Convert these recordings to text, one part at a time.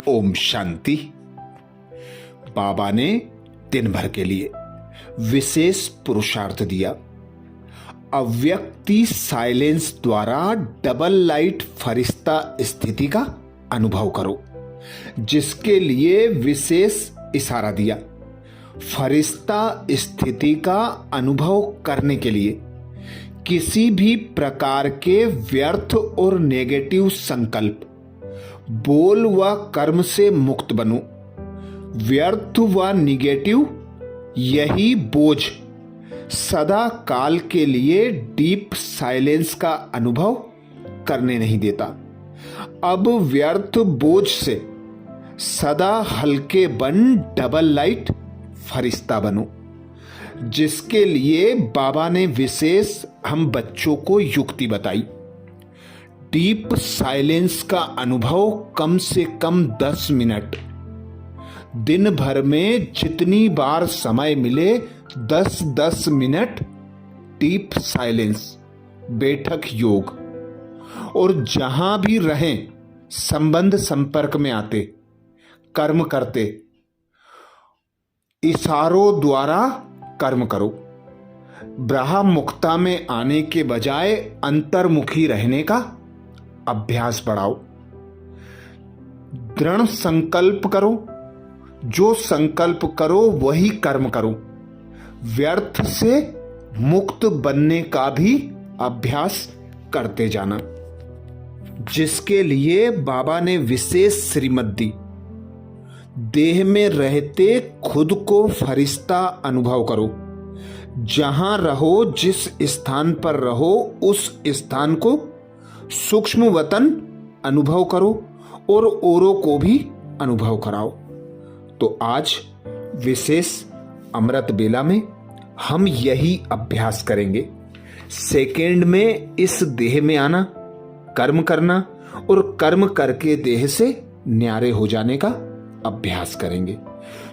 ओम शांति। बाबा ने दिन भर के लिए विशेष पुरुषार्थ दिया। अव्यक्ति साइलेंस द्वारा डबल लाइट फरिश्ता स्थिति का अनुभव करो, जिसके लिए विशेष इशारा दिया। फरिश्ता स्थिति का अनुभव करने के लिए किसी भी प्रकार के व्यर्थ और नेगेटिव संकल्प, बोल व कर्म से मुक्त बनो। व्यर्थ व निगेटिव यही बोझ सदा काल के लिए डीप साइलेंस का अनुभव करने नहीं देता। अब व्यर्थ बोझ से सदा हल्के बन डबल लाइट फरिश्ता बनो, जिसके लिए बाबा ने विशेष हम बच्चों को युक्ति बताई। डीप साइलेंस का अनुभव कम से कम 10 मिनट, दिन भर में जितनी बार समय मिले 10-10 मिनट डीप साइलेंस बैठक योग। और जहां भी रहें संबंध संपर्क में आते, कर्म करते, इशारों द्वारा कर्म करो। ब्रह्म मुक्ता में आने के बजाय अंतर्मुखी रहने का अभ्यास बढ़ाओ। दृढ़ संकल्प करो, जो संकल्प करो वही कर्म करो। व्यर्थ से मुक्त बनने का भी अभ्यास करते जाना, जिसके लिए बाबा ने विशेष श्रीमत दी। देह में रहते खुद को फरिश्ता अनुभव करो। जहां रहो, जिस स्थान पर रहो, उस स्थान को सूक्ष्म वतन अनुभव करो और औरों को भी अनुभव कराओ। तो आज विशेष अमृत बेला में हम यही अभ्यास करेंगे। सेकेंड में इस देह में आना, कर्म करना और कर्म करके देह से न्यारे हो जाने का अभ्यास करेंगे।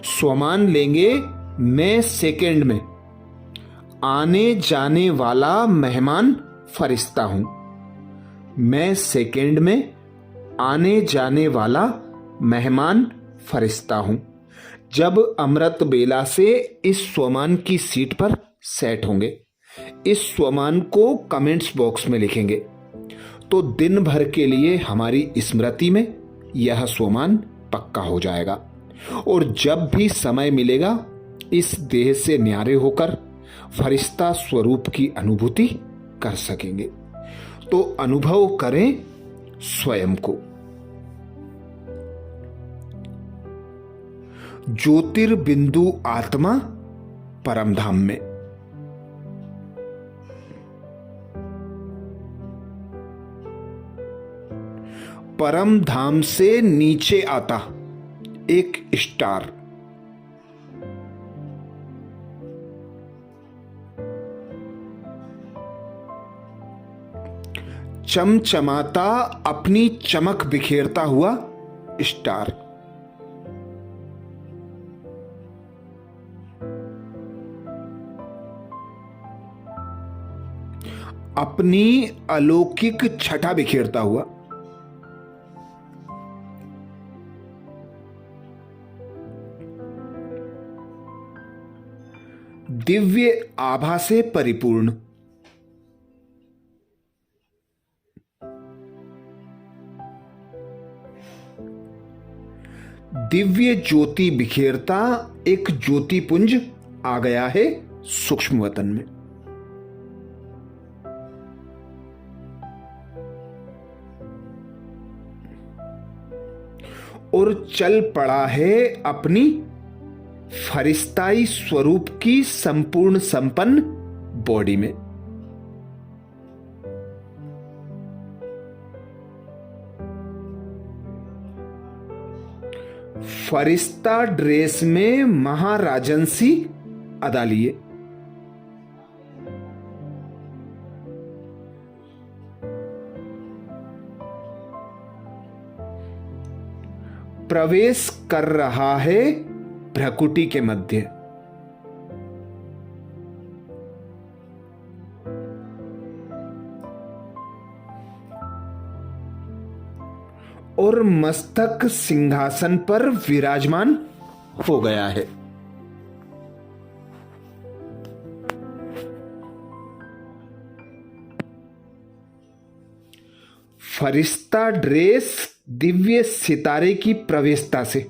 स्वमान लेंगे, मैं सेकेंड में आने जाने वाला मेहमान फरिश्ता हूं। मैं सेकेंड में आने जाने वाला मेहमान फरिश्ता हूं। जब अमृत बेला से इस स्वमान की सीट पर सेट होंगे, इस स्वमान को कमेंट्स बॉक्स में लिखेंगे, तो दिन भर के लिए हमारी स्मृति में यह स्वमान पक्का हो जाएगा। और जब भी समय मिलेगा, इस देह से न्यारे होकर फरिश्ता स्वरूप की अनुभूति कर सकेंगे। तो अनुभव करें स्वयं को। ज्योतिर्बिंदु आत्मा परमधाम में। परम धाम से नीचे आता एक स्टार, चमचमाता अपनी चमक बिखेरता हुआ स्टार। अपनी अलौकिक छटा बिखेरता हुआ। दिव्य आभा से परिपूर्ण। दिव्य ज्योति बिखेरता एक ज्योतिपुंज आ गया है सूक्ष्म वतन में। और चल पड़ा है अपनी फरिश्ताई स्वरूप की संपूर्ण संपन्न बॉडी में। फरिश्ता ड्रेस में महाराजंसी अदा लिए। प्रवेश कर रहा है भ्रकुटी के मध्य। और मस्तक सिंहासन पर विराजमान हो गया है। फरिश्ता ड्रेस दिव्य सितारे की प्रवेशता से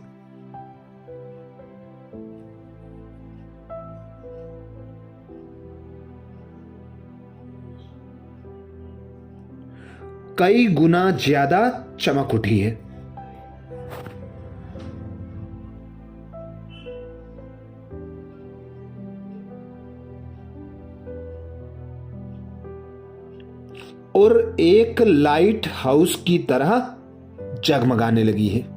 कई गुना ज्यादा चमक उठी है। और एक लाइट हाउस की तरह जगमगाने लगी है।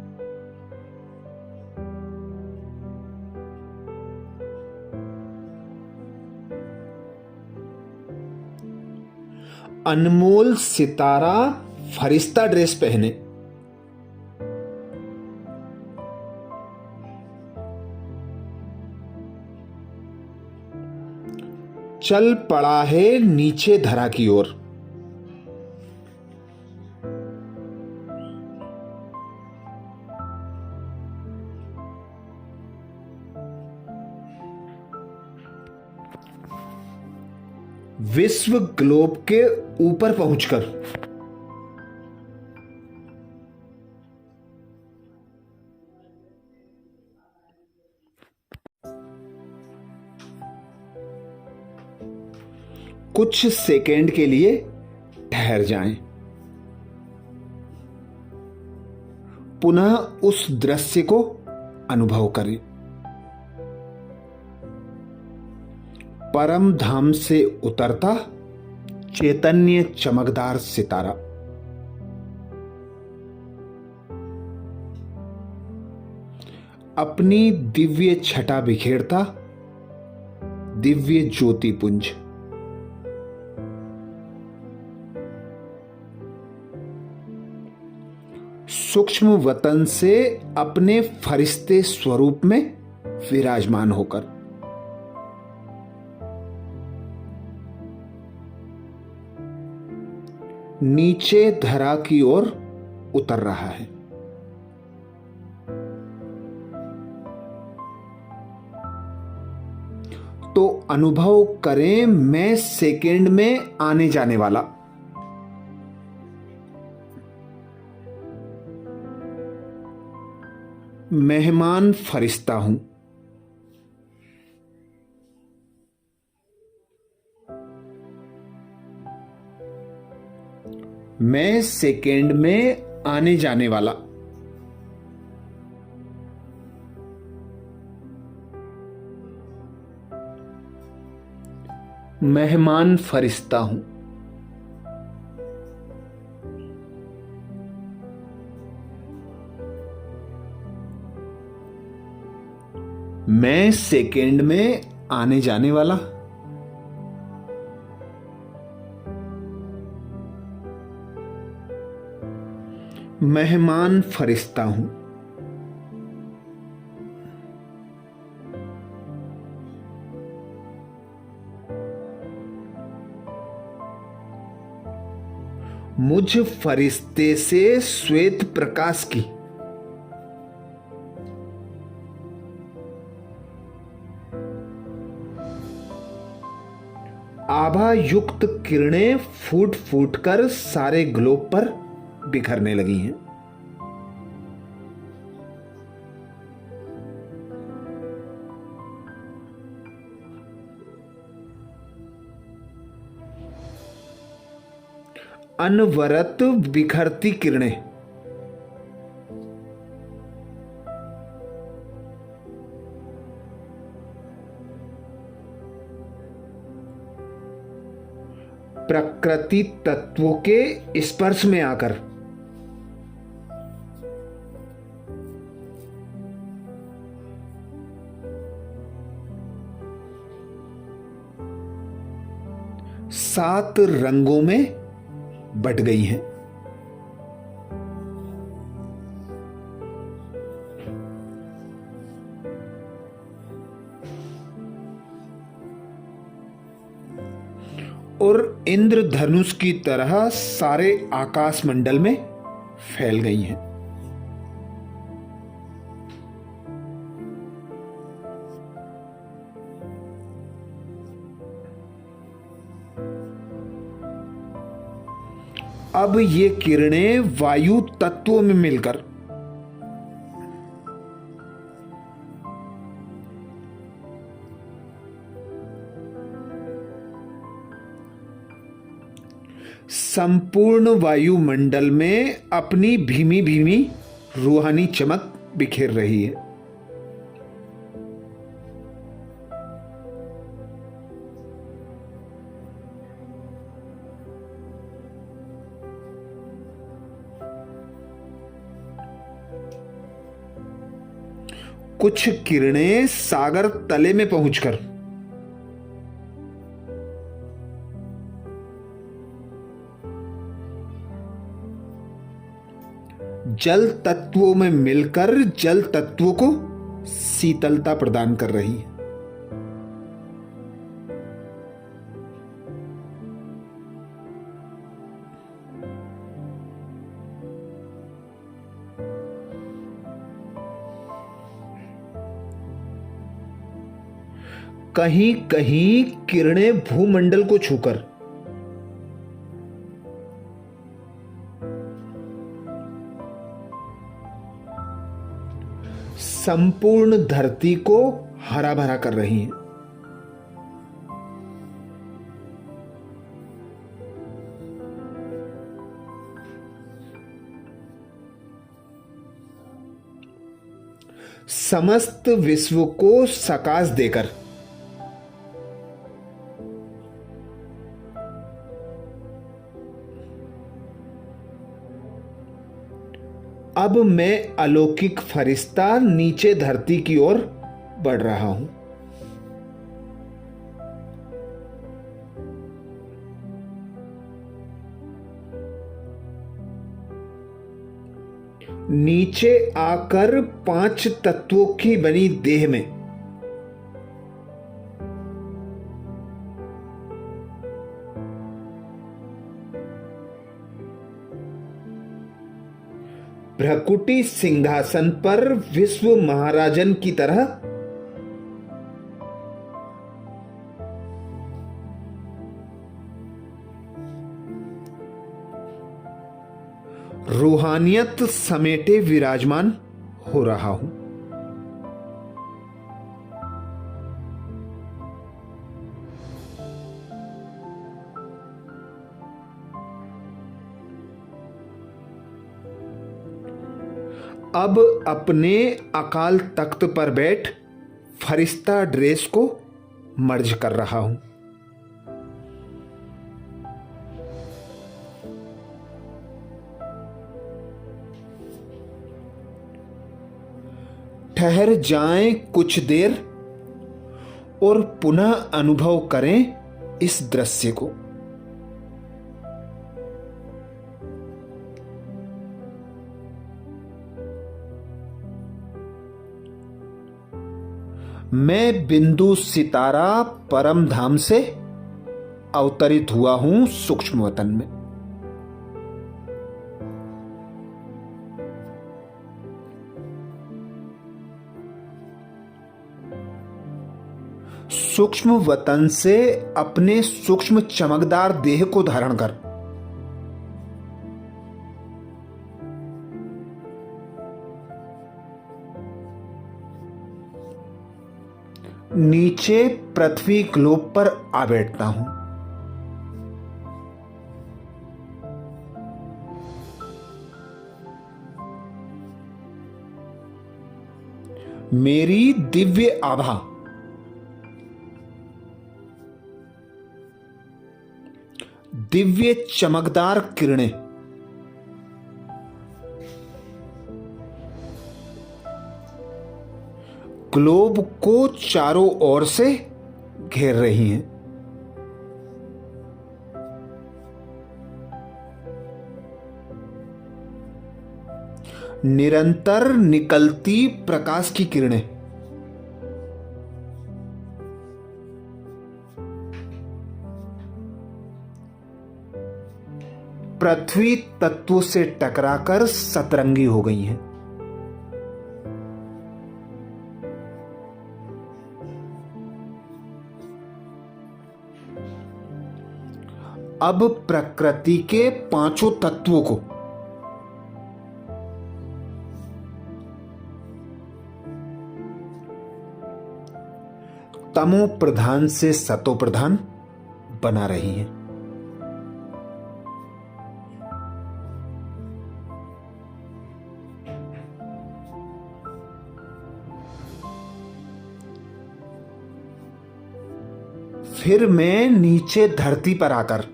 अनमोल सितारा फरिश्ता ड्रेस पहने चल पड़ा है नीचे धरा की ओर। विश्व ग्लोब के ऊपर पहुंचकर कुछ सेकंड के लिए ठहर जाएं, पुनः उस दृश्य को अनुभव करें। परम धाम से उतरता चैतन्य चमकदार सितारा, अपनी दिव्य छटा बिखेरता दिव्य ज्योति पुंज। सूक्ष्म वतन से अपने फरिश्ते स्वरूप में विराजमान होकर नीचे धरा की ओर उतर रहा है। तो अनुभव करें मैं सेकंड में आने जाने वाला मेहमान फरिश्ता हूं। मैं सेकंड में आने जाने वाला मेहमान फरिश्ता हूं। मैं सेकंड में आने जाने वाला मेहमान फरिश्ता हूं। मुझ फरिश्ते से श्वेत प्रकाश की आभा युक्त किरणें फूट फूट कर सारे ग्लोब पर बिखरने लगी हैं। अनवरत बिखरती किरणें प्रकृति तत्वों के स्पर्श में आकर सात रंगों में बट गई हैं। और इंद्रधनुष की तरह सारे आकाश मंडल में फैल गई हैं। अब ये किरणें वायु तत्व में मिलकर संपूर्ण वायुमंडल में अपनी भीमी भीमी रूहानी चमक बिखेर रही है। कुछ किरणें सागर तले में पहुंचकर जल तत्वों में मिलकर जल तत्वों को शीतलता प्रदान कर रही है। कहीं कहीं किरणें भूमंडल को छूकर संपूर्ण धरती को हरा भरा कर रही हैं। समस्त विश्व को सकाश देकर अब मैं अलौकिक फरिश्ता नीचे धरती की ओर बढ़ रहा हूं। नीचे आकर 5 तत्वों की बनी देह में भ्रकुटी सिंहासन पर विश्व महाराजन की तरह रूहानियत समेटे विराजमान हो रहा हूं। अब अपने अकाल तख्त पर बैठ फरिश्ता ड्रेस को मर्ज कर रहा हूं। ठहर जाएं कुछ देर और पुनः अनुभव करें इस दृश्य को। मैं बिंदु सितारा परम धाम से अवतरित हुआ हूं सूक्ष्म वतन में। सूक्ष्म वतन से अपने सूक्ष्म चमकदार देह को धारण कर नीचे पृथ्वी ग्लोब पर आ बैठता हूं। मेरी दिव्य आभा दिव्य चमकदार किरणें ग्लोब को चारों ओर से घेर रही हैं। निरंतर निकलती प्रकाश की किरणें पृथ्वी तत्व से टकराकर सतरंगी हो गई हैं। अब प्रकृति के पांचों तत्वों को तमो प्रधान से सतो प्रधान बना रही हैं। फिर मैं नीचे धरती पर आकर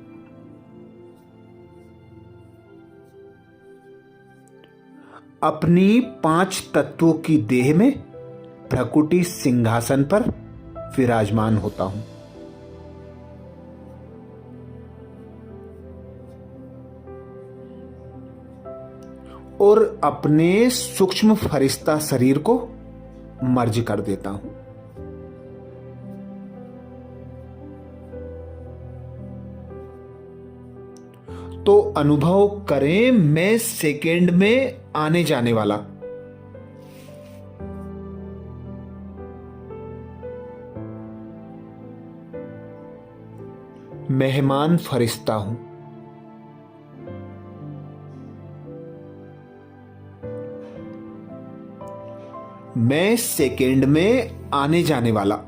अपनी पांच तत्वों की देह में भ्रकुटी सिंहासन पर विराजमान होता हूं। और अपने सूक्ष्म फरिश्ता शरीर को मर्ज कर देता हूं। तो अनुभव करें मैं सेकेंड में आने जाने वाला मेहमान फरिश्ता हूं। मैं सेकेंड में आने जाने वाला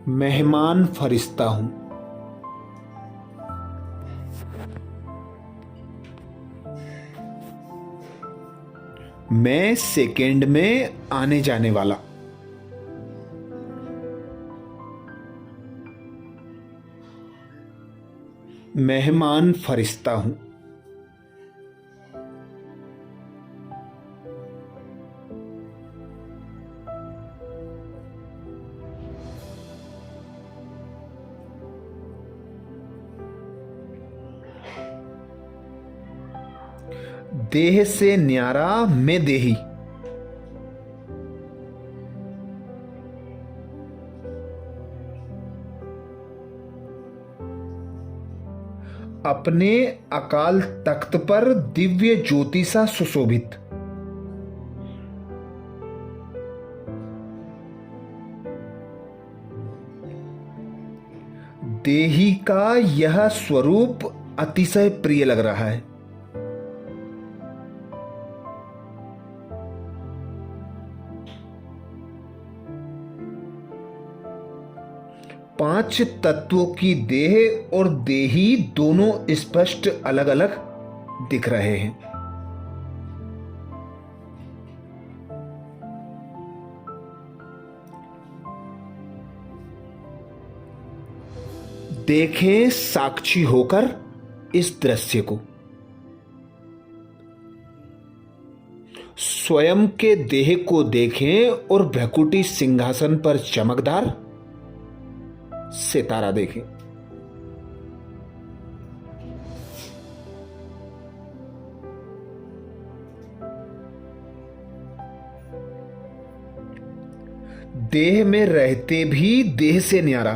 मेहमान फरिश्ता हूं। मैं सेकेंड में आने जाने वाला मेहमान फरिश्ता हूं। देह से न्यारा मैं देही, अपने अकाल तख्त पर दिव्य ज्योति सा सुशोभित, देही का यह स्वरूप अतिशय प्रिय लग रहा है। पांच तत्वों की देह और देही दोनों स्पष्ट अलग अलग दिख रहे हैं। देखें साक्षी होकर इस दृश्य को। स्वयं के देह को देखें और भ्रकुटी सिंहासन पर चमकदार सितारा देखें। देह में रहते भी देह से न्यारा,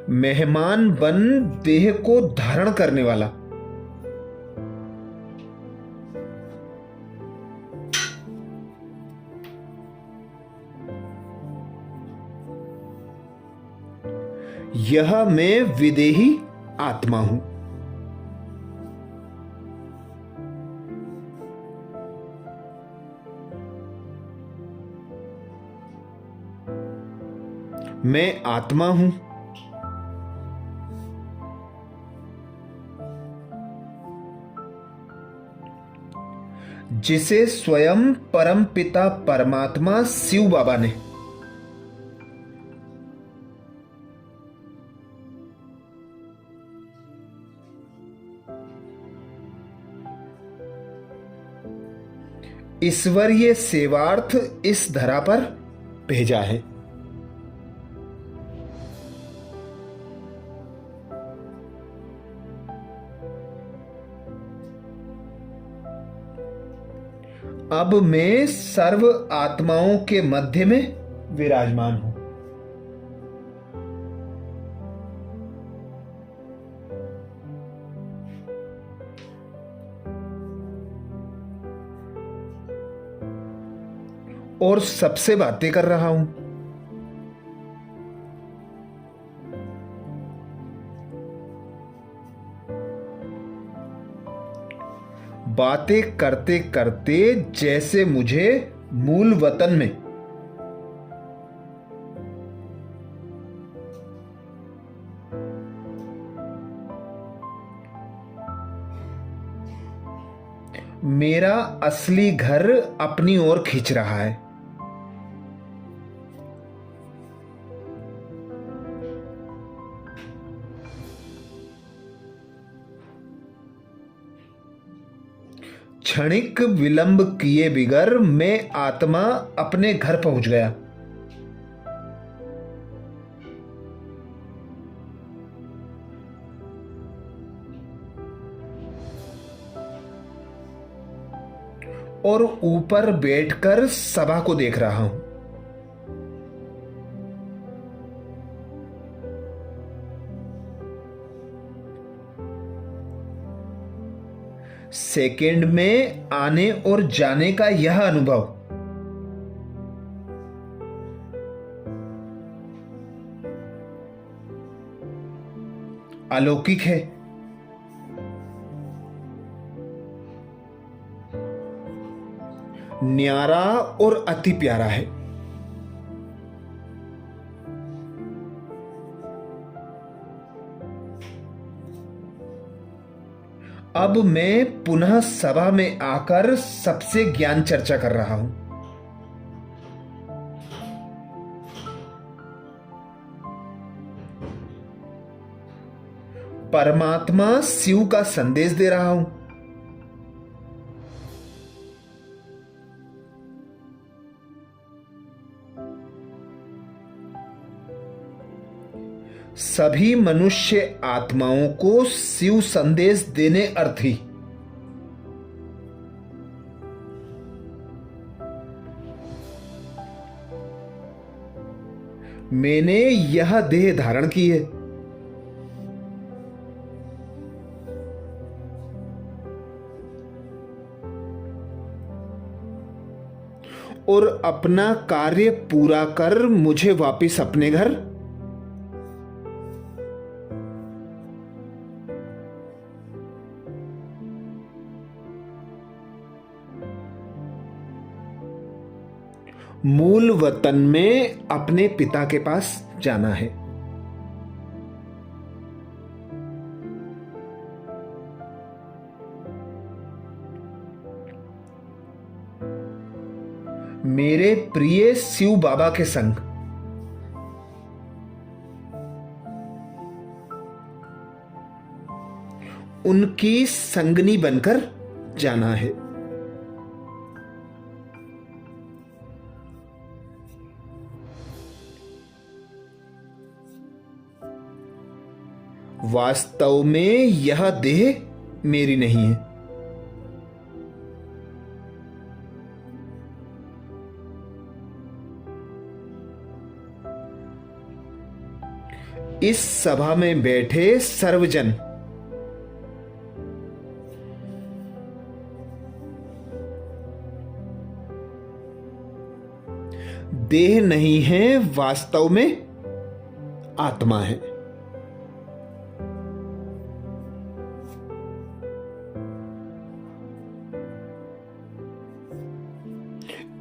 मेहमान बन देह को धारण करने वाला, यह मैं विदेही आत्मा हूं। मैं आत्मा हूं। जिसे स्वयं परमपिता परमात्मा शिव बाबा ने ईश्वरीय सेवार्थ इस धरा पर भेजा है। अब मैं सर्व आत्माओं के मध्य में विराजमान हूं। और सबसे बातें कर रहा हूं। बातें करते करते जैसे मुझे मूल वतन में मेरा असली घर अपनी ओर खींच रहा है। क्षणिक विलंब किए बिगर मैं आत्मा अपने घर पहुंच गया। और ऊपर बैठकर सभा को देख रहा हूं। सेकंड में आने और जाने का यह अनुभव अलौकिक है। न्यारा और अति प्यारा है। अब मैं पुनः सभा में आकर सबसे ज्ञान चर्चा कर रहा हूं। परमात्मा शिव का संदेश दे रहा हूं। सभी मनुष्य आत्माओं को शिव संदेश देने अर्थी मैंने यह देह धारण की है। और अपना कार्य पूरा कर मुझे वापिस अपने घर मूल वतन में अपने पिता के पास जाना है। मेरे प्रिय शिव बाबा के संग उनकी संगनी बनकर जाना है। वास्तव में यह देह मेरी नहीं है। इस सभा में बैठे सर्वजन देह नहीं है, वास्तव में आत्मा है।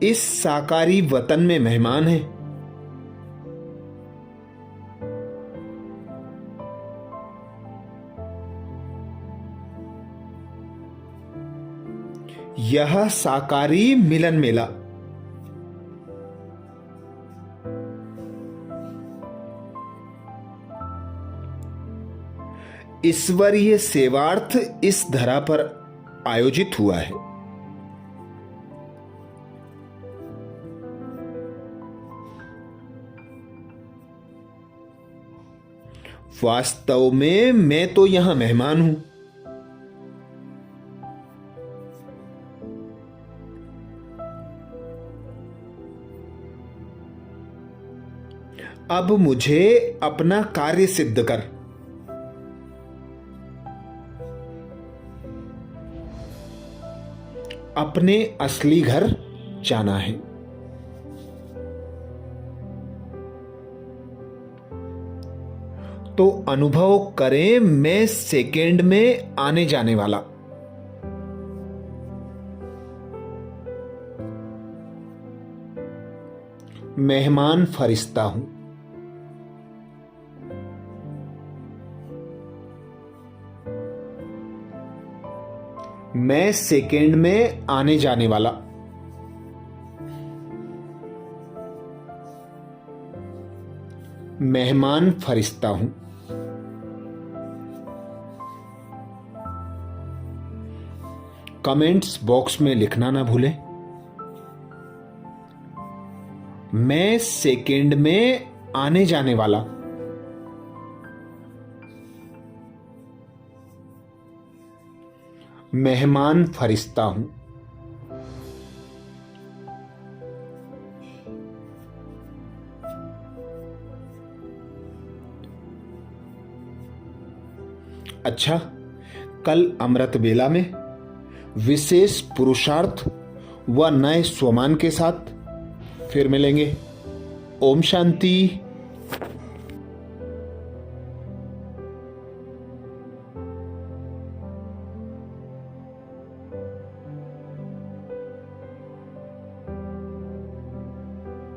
इस साकारी वतन में मेहमान है। यह साकारी मिलन मेला ईश्वरीय सेवार्थ इस धरा पर आयोजित हुआ है। वास्तव में मैं तो यहां मेहमान हूं। अब मुझे अपना कार्य सिद्ध कर अपने असली घर जाना है। तो अनुभव करें मैं सेकेंड में आने जाने वाला। मेहमान फरिश्ता हूं। मैं सेकेंड में आने जाने वाला। मेहमान फरिश्ता हूं। कमेंट्स बॉक्स में लिखना ना भूलें। मैं सेकेंड में आने जाने वाला। मेहमान फरिश्ता हूं। अच्छा, कल अमृत बेला में विशेष पुरुषार्थ व नए स्वमान के साथ फिर मिलेंगे। ओम शांति।